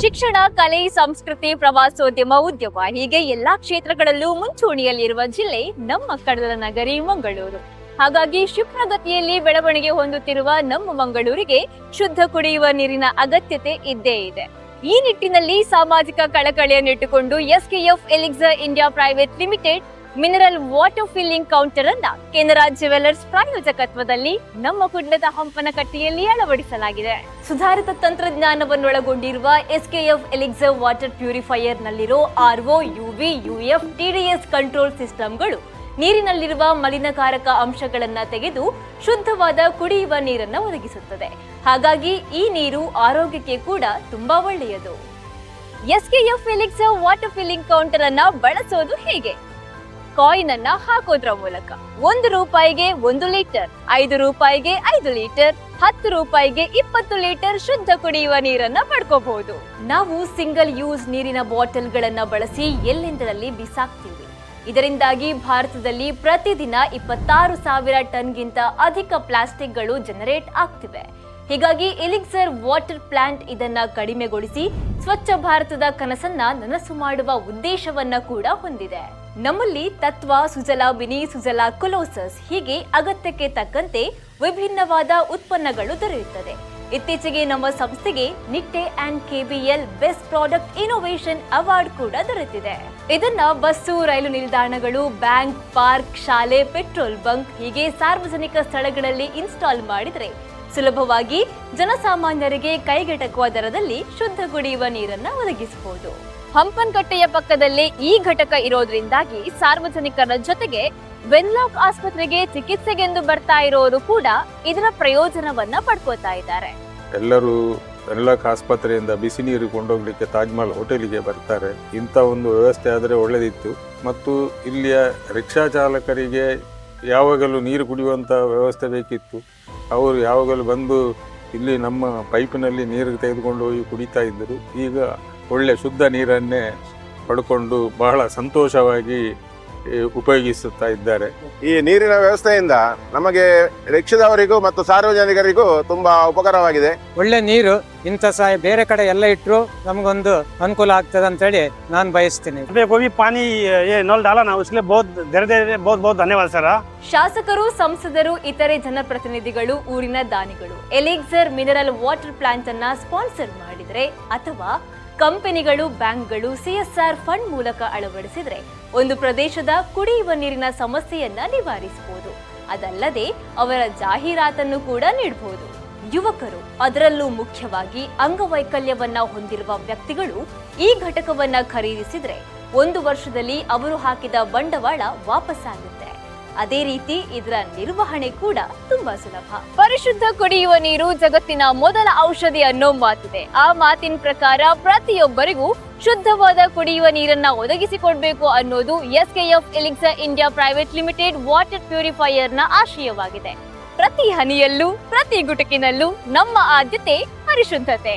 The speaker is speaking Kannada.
ಶಿಕ್ಷಣ, ಕಲೆ, ಸಂಸ್ಕೃತಿ, ಪ್ರವಾಸೋದ್ಯಮ, ಉದ್ಯಮ ಹೀಗೆ ಎಲ್ಲಾ ಕ್ಷೇತ್ರಗಳಲ್ಲೂ ಮುಂಚೂಣಿಯಲ್ಲಿರುವ ಜಿಲ್ಲೆ ನಮ್ಮ ಕಡಲ ನಗರಿ ಮಂಗಳೂರು. ಹಾಗಾಗಿ ಕ್ಷಿಪ್ರಗತಿಯಲ್ಲಿ ಬೆಳವಣಿಗೆ ಹೊಂದುತ್ತಿರುವ ನಮ್ಮ ಮಂಗಳೂರಿಗೆ ಶುದ್ಧ ಕುಡಿಯುವ ನೀರಿನ ಅಗತ್ಯತೆ ಇದ್ದೇ ಇದೆ. ಈ ನಿಟ್ಟಿನಲ್ಲಿ ಸಾಮಾಜಿಕ ಕಳಕಳಿಯನ್ನಿಟ್ಟುಕೊಂಡು SKF Elixir India private limited mineral water filling counter ಅನ್ನ ಕೆನರಾ ಜ್ಯುವೆಲರ್ಸ್ ಪ್ರಾಯೋಜಕತ್ವದಲ್ಲಿ ನಮ್ಮ ಕುಡ್ಲದ ಹಂಪನಕಟ್ಟೆಯಲ್ಲಿ ಅಳವಡಿಸಲಾಗಿದೆ. ಸುಧಾರಿತ ತಂತ್ರಜ್ಞಾನವನ್ನೊಳಗೊಂಡಿರುವ ಎಸ್ಕೆಎಫ್ ಎಲಿಕ್ಸರ್ ವಾಟರ್ ಪ್ಯೂರಿಫೈಯರ್ ನಲ್ಲಿರೋ RO, UV, UF, TDS control ಸಿಸ್ಟಮ್ಗಳು ನೀರಿನಲ್ಲಿರುವ ಮಲಿನಕಾರಕ ಅಂಶಗಳನ್ನ ತೆಗೆದು ಶುದ್ಧವಾದ ಕುಡಿಯುವ ನೀರನ್ನ ಒದಗಿಸುತ್ತದೆ. ಹಾಗಾಗಿ ಈ ನೀರು ಆರೋಗ್ಯಕ್ಕೆ ಕೂಡ ತುಂಬಾ ಒಳ್ಳೆಯದು. SKF Elixir water filling counter ಅನ್ನ ಬಳಸೋದು ಹೇಗೆ? ಕಾಯಿನ್ ಅನ್ನ ಹಾಕೋದ್ರ ಮೂಲಕ 1 ರೂಪಾಯಿಗೆ 1 ಲೀಟರ್, 5 ರೂಪಾಯಿಗೆ 5 ಲೀಟರ್, 10 ರೂಪಾಯಿಗೆ 20 ಲೀಟರ್ ಶುದ್ಧ ಕುಡಿಯುವ ನೀರನ್ನ ಪಡ್ಕೋಬಹುದು. ನಾವು ಸಿಂಗಲ್ ಯೂಸ್ ನೀರಿನ ಬಾಟಲ್ಗಳನ್ನ ಬಳಸಿ ಎಲ್ಲೆಂದರಲ್ಲಿ ಬಿಸಾಕ್ತೀವಿ. ಇದರಿಂದಾಗಿ ಭಾರತದಲ್ಲಿ ಪ್ರತಿದಿನ 26,000 ಟನ್ಗಿಂತ ಅಧಿಕ ಪ್ಲಾಸ್ಟಿಕ್ಗಳು ಜನರೇಟ್ ಆಗ್ತಿವೆ. ಹೀಗಾಗಿ ಎಲಿಕ್ಸರ್ ವಾಟರ್ ಪ್ಲಾಂಟ್ ಇದನ್ನ ಕಡಿಮೆಗೊಳಿಸಿ ಸ್ವಚ್ಛ ಭಾರತದ ಕನಸನ್ನ ನನಸು ಮಾಡುವ ಉದ್ದೇಶವನ್ನ ಕೂಡ ಹೊಂದಿದೆ. ನಮ್ಮಲ್ಲಿ ತತ್ವ, ಸುಜಲಾ ಮಿನಿ, ಸುಜಲಾ ಕೊಲೋಸಸ್ ಹೀಗೆ ಅಗತ್ಯಕ್ಕೆ ತಕ್ಕಂತೆ ವಿಭಿನ್ನವಾದ ಉತ್ಪನ್ನಗಳು ದೊರೆಯುತ್ತದೆ. ಇತ್ತೀಚೆಗೆ ನಮ್ಮ ಸಂಸ್ಥೆಗೆ Nitte and KBL best product innovation award ಕೂಡ ದೊರೆತಿದೆ. ಇದನ್ನ ಬಸ್ಸು, ರೈಲು ನಿಲ್ದಾಣಗಳು, ಬ್ಯಾಂಕ್, ಪಾರ್ಕ್, ಶಾಲೆ, ಪೆಟ್ರೋಲ್ ಬಂಕ್ ಹೀಗೆ ಸಾರ್ವಜನಿಕ ಸ್ಥಳಗಳಲ್ಲಿ ಇನ್ಸ್ಟಾಲ್ ಮಾಡಿದ್ರೆ ಸುಲಭವಾಗಿ ಜನಸಾಮಾನ್ಯರಿಗೆ ಕೈಗೆಟಕುವ ದರದಲ್ಲಿ ಶುದ್ಧ ಕುಡಿಯುವ ನೀರನ್ನ ಒದಗಿಸಬಹುದು. ಹಂಪನಕಟ್ಟೆಯ ಪಕ್ಕದಲ್ಲೇ ಈ ಘಟಕ ಇರೋದ್ರಿಂದಾಗಿ ಸಾರ್ವಜನಿಕರ ಜೊತೆಗೆ ವೆನ್ಲಾಕ್ ಆಸ್ಪತ್ರೆಗೆ ಚಿಕಿತ್ಸೆಗೆಂದು ಬರ್ತಾ ಇರೋರು ಕೂಡ ಇದರ ಪ್ರಯೋಜನವನ್ನ ಪಡ್ಕೋತಾ ಇದ್ದಾರೆ. ಎಲ್ಲರೂ ವೆನ್ಲಾಕ್ ಆಸ್ಪತ್ರೆಯಿಂದ ಬಿಸಿ ನೀರು ಕೊಂಡೋಗ್ಲಿಕ್ಕೆ ತಾಜ್ಮಹಲ್ ಹೋಟೆಲಿಗೆ ಬರ್ತಾರೆ. ಇಂಥ ಒಂದು ವ್ಯವಸ್ಥೆ ಆದರೆ ಒಳ್ಳೆದಿತ್ತು. ಮತ್ತು ಇಲ್ಲಿಯ ರಿಕ್ಷಾ ಚಾಲಕರಿಗೆ ಯಾವಾಗಲೂ ನೀರು ಕುಡಿಯುವಂಥ ವ್ಯವಸ್ಥೆ ಬೇಕಿತ್ತು. ಅವರು ಯಾವಾಗಲೂ ಬಂದು ಇಲ್ಲಿ ನಮ್ಮ ಪೈಪಿನಲ್ಲಿ ನೀರು ತೆಗೆದುಕೊಂಡು ಹೋಗಿ ಕುಡಿತಾ ಇದ್ದರು. ಈಗ ಒಳ್ಳೆ ಶುದ್ಧ ನೀರನ್ನೇ ಪಡ್ಕೊಂಡು ಬಹಳ ಸಂತೋಷವಾಗಿ ಉಪಯೋಗಿಸುತ್ತಾ ಇದ್ದಾರೆ. ಈ ನೀರಿನ ವ್ಯವಸ್ಥೆಯಿಂದ ನಮಗೆ ರಿಕ್ಷಾದವರಿಗೂ ಮತ್ತು ಸಾರ್ವಜನಿಕರಿಗೂ ತುಂಬಾ ಉಪಕಾರವಾಗಿದೆ. ಒಳ್ಳೆ ನೀರು ಇಂಥ ಬೇರೆ ಕಡೆ ಎಲ್ಲ ಇಟ್ಟರು ನಮಗೊಂದು ಅನುಕೂಲ ಆಗ್ತದೆ ಅಂತ ಹೇಳಿ ನಾನು ಬಯಸ್ತೀನಿ. ಪಾನಿ ನಲ್ ಡಾಲ ನಾವು इसलिए बहुत धन्यवाद सर. ಶಾಸಕರು, ಸಂಸದರು, ಇತರೆ ಜನಪ್ರತಿನಿಧಿಗಳು, ಊರಿನ ದಾನಿಗಳು ಎಲಿಕ್ಸರ್ ಮಿನರಲ್ ವಾಟರ್ ಪ್ಲಾಂಟ್ ಅನ್ನ ಸ್ಪಾನ್ಸರ್ ಮಾಡಿದ್ರೆ ಅಥವಾ ಕಂಪನಿಗಳು, ಬ್ಯಾಂಕ್ಗಳು ಸಿಎಸ್ಆರ್ ಫಂಡ್ ಮೂಲಕ ಅಳವಡಿಸಿದ್ರೆ ಒಂದು ಪ್ರದೇಶದ ಕುಡಿಯುವ ನೀರಿನ ಸಮಸ್ಯೆಯನ್ನ ನಿವಾರಿಸಬಹುದು. ಅದಲ್ಲದೆ ಅವರ ಜಾಹೀರಾತನ್ನು ಕೂಡ ನೀಡಬಹುದು. ಯುವಕರು, ಅದರಲ್ಲೂ ಮುಖ್ಯವಾಗಿ ಅಂಗವೈಕಲ್ಯವನ್ನ ಹೊಂದಿರುವ ವ್ಯಕ್ತಿಗಳು ಈ ಘಟಕವನ್ನ ಖರೀದಿಸಿದ್ರೆ 1 ವರ್ಷದಲ್ಲಿ ಅವರು ಹಾಕಿದ ಬಂಡವಾಳ ವಾಪಸ್ಸಾಗುತ್ತೆ. ಅದೇ ರೀತಿ ಇದರ ನಿರ್ವಹಣೆ ಕೂಡ ತುಂಬಾ ಸುಲಭ. ಪರಿಶುದ್ಧ ಕುಡಿಯುವ ನೀರು ಜಗತ್ತಿನ ಮೊದಲ ಔಷಧಿ ಅನ್ನೋ ಮಾತಿದೆ. ಆ ಮಾತಿನ ಪ್ರಕಾರ ಪ್ರತಿಯೊಬ್ಬರಿಗೂ ಶುದ್ಧವಾದ ಕುಡಿಯುವ ನೀರನ್ನ ಒದಗಿಸಿಕೊಡ್ಬೇಕು ಅನ್ನೋದು SKF Elixir India private limited water purifier ನ ಆಶಯವಾಗಿದೆ. ಪ್ರತಿ ಹನಿಯಲ್ಲೂ, ಪ್ರತಿ ಗುಟುಕಿನಲ್ಲೂ ನಮ್ಮ ಆದ್ಯತೆ ಪರಿಶುದ್ಧತೆ.